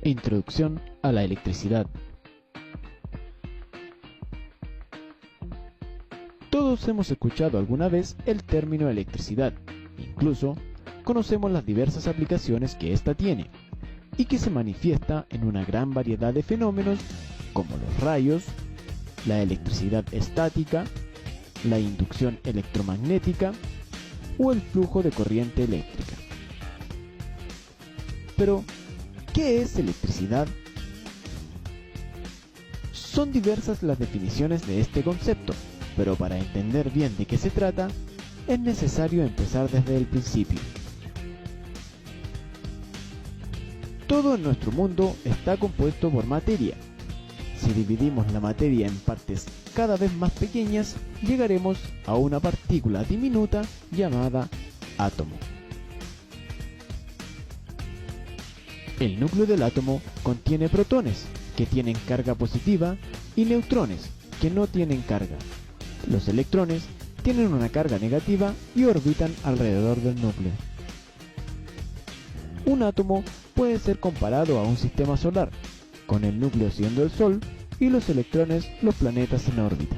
Introducción a la electricidad. Todos hemos escuchado alguna vez el término electricidad, incluso conocemos las diversas aplicaciones que ésta tiene, y que se manifiesta en una gran variedad de fenómenos como los rayos, la electricidad estática, la inducción electromagnética o el flujo de corriente eléctrica. Pero, ¿qué es electricidad? Son diversas las definiciones de este concepto, pero para entender bien de qué se trata, es necesario empezar desde el principio. Todo en nuestro mundo está compuesto por materia. Si dividimos la materia en partes cada vez más pequeñas, llegaremos a una partícula diminuta llamada átomo. El núcleo del átomo contiene protones, que tienen carga positiva, y neutrones, que no tienen carga. Los electrones tienen una carga negativa y orbitan alrededor del núcleo. Un átomo puede ser comparado a un sistema solar, con el núcleo siendo el Sol y los electrones los planetas en órbita.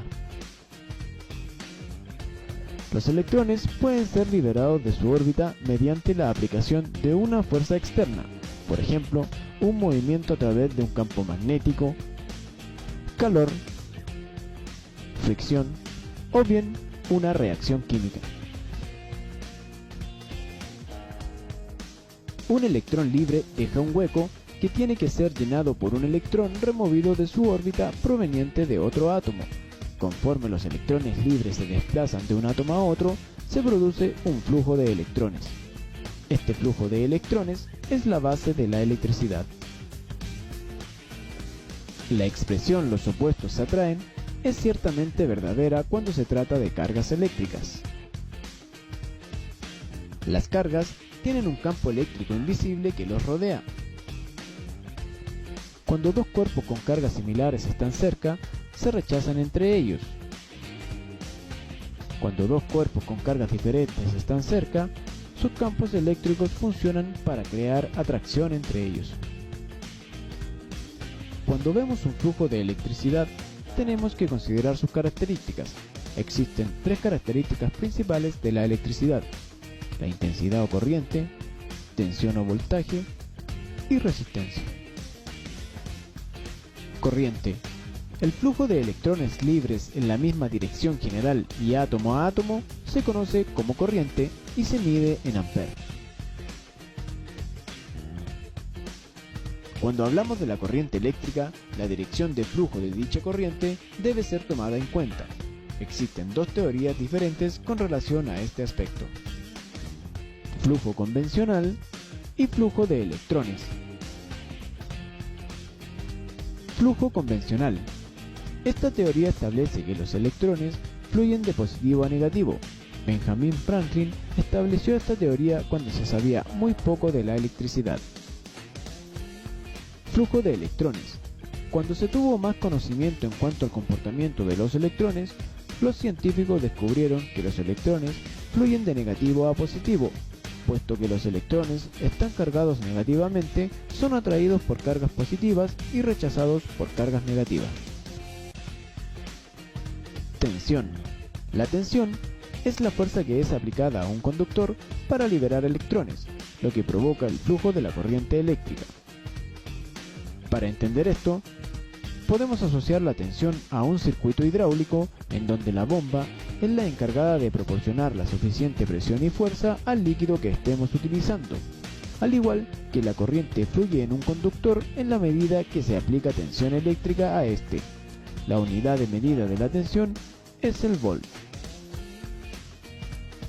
Los electrones pueden ser liberados de su órbita mediante la aplicación de una fuerza externa, por ejemplo, un movimiento a través de un campo magnético, calor, fricción o bien una reacción química. Un electrón libre deja un hueco que tiene que ser llenado por un electrón removido de su órbita proveniente de otro átomo. Conforme los electrones libres se desplazan de un átomo a otro, se produce un flujo de electrones. Este flujo de electrones es la base de la electricidad. La expresión "los opuestos se atraen" es ciertamente verdadera cuando se trata de cargas eléctricas. Las cargas tienen un campo eléctrico invisible que los rodea. Cuando dos cuerpos con cargas similares están cerca, se rechazan entre ellos. Cuando dos cuerpos con cargas diferentes están cerca, sus campos eléctricos funcionan para crear atracción entre ellos. Cuando vemos un flujo de electricidad, tenemos que considerar sus características. Existen tres características principales de la electricidad: la intensidad o corriente, tensión o voltaje y resistencia. Corriente. El flujo de electrones libres en la misma dirección general y átomo a átomo se conoce como corriente y se mide en amperes. Cuando hablamos de la corriente eléctrica, la dirección de flujo de dicha corriente debe ser tomada en cuenta. Existen dos teorías diferentes con relación a este aspecto: flujo convencional y flujo de electrones. Flujo convencional. Esta teoría establece que los electrones fluyen de positivo a negativo. Benjamin Franklin estableció esta teoría cuando se sabía muy poco de la electricidad. Flujo de electrones. Cuando se tuvo más conocimiento en cuanto al comportamiento de los electrones, los científicos descubrieron que los electrones fluyen de negativo a positivo. Puesto que los electrones están cargados negativamente, son atraídos por cargas positivas y rechazados por cargas negativas. Tensión. La tensión es la fuerza que es aplicada a un conductor para liberar electrones, lo que provoca el flujo de la corriente eléctrica. Para entender esto, podemos asociar la tensión a un circuito hidráulico en donde la bomba es la encargada de proporcionar la suficiente presión y fuerza al líquido que estemos utilizando, al igual que la corriente fluye en un conductor en la medida que se aplica tensión eléctrica a este. La unidad de medida de la tensión es el volt.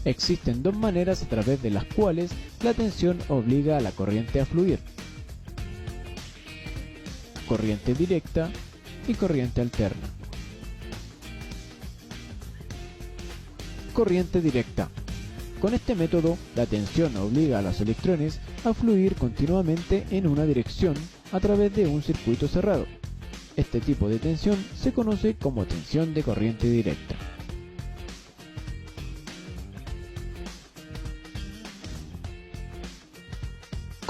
Existen dos maneras a través de las cuales la tensión obliga a la corriente a fluir: corriente directa y corriente alterna. Corriente directa. Con este método, la tensión obliga a los electrones a fluir continuamente en una dirección a través de un circuito cerrado. Este tipo de tensión se conoce como tensión de corriente directa.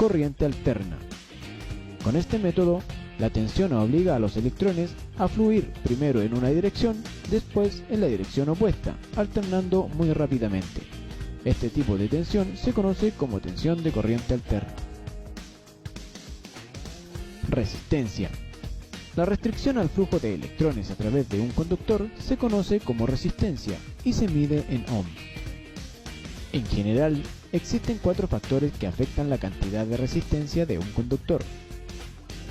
corriente alterna. Con este método, la tensión obliga a los electrones a fluir primero en una dirección, después en la dirección opuesta, alternando muy rápidamente. Este tipo de tensión se conoce como tensión de corriente alterna. Resistencia. La restricción al flujo de electrones a través de un conductor se conoce como resistencia y se mide en ohm. En general, existen 4 factores que afectan la cantidad de resistencia de un conductor: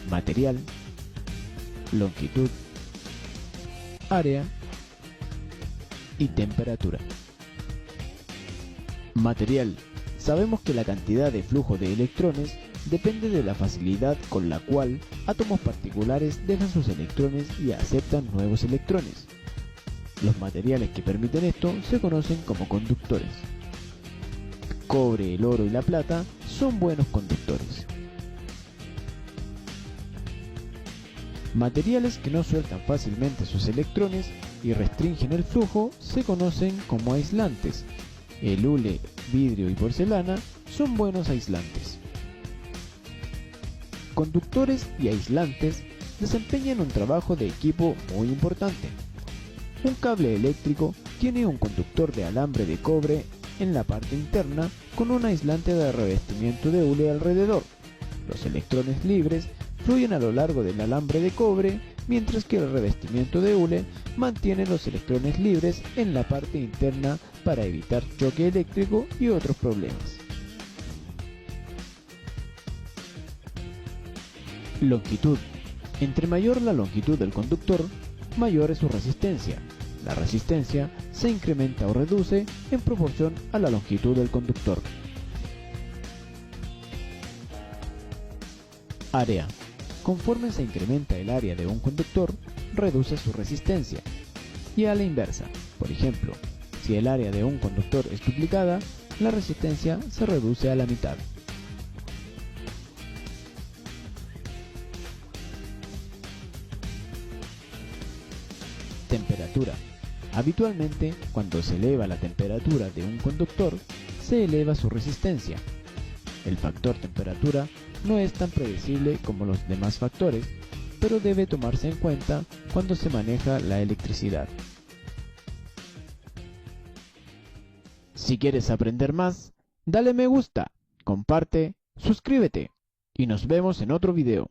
material, longitud, área y temperatura. Material. Sabemos que la cantidad de flujo de electrones depende de la facilidad con la cual átomos particulares dejan sus electrones y aceptan nuevos electrones. Los materiales que permiten esto se conocen como conductores. El cobre, el oro y la plata son buenos conductores. Materiales que no sueltan fácilmente sus electrones y restringen el flujo se conocen como aislantes. El hule, vidrio y porcelana son buenos aislantes. Conductores y aislantes desempeñan un trabajo de equipo muy importante. Un cable eléctrico tiene un conductor de alambre de cobre en la parte interna con un aislante de revestimiento de hule alrededor. Los electrones libres fluyen a lo largo del alambre de cobre, mientras que el revestimiento de hule mantiene los electrones libres en la parte interna para evitar choque eléctrico y otros problemas. Longitud. Entre mayor la longitud del conductor, mayor es su resistencia. La resistencia se incrementa o reduce en proporción a la longitud del conductor. Área. Conforme se incrementa el área de un conductor, reduce su resistencia. Y a la inversa, por ejemplo, si el área de un conductor es duplicada, la resistencia se reduce a la mitad. Temperatura. Habitualmente, cuando se eleva la temperatura de un conductor, se eleva su resistencia. El factor temperatura no es tan predecible como los demás factores, pero debe tomarse en cuenta cuando se maneja la electricidad. Si quieres aprender más, dale me gusta, comparte, suscríbete y nos vemos en otro video.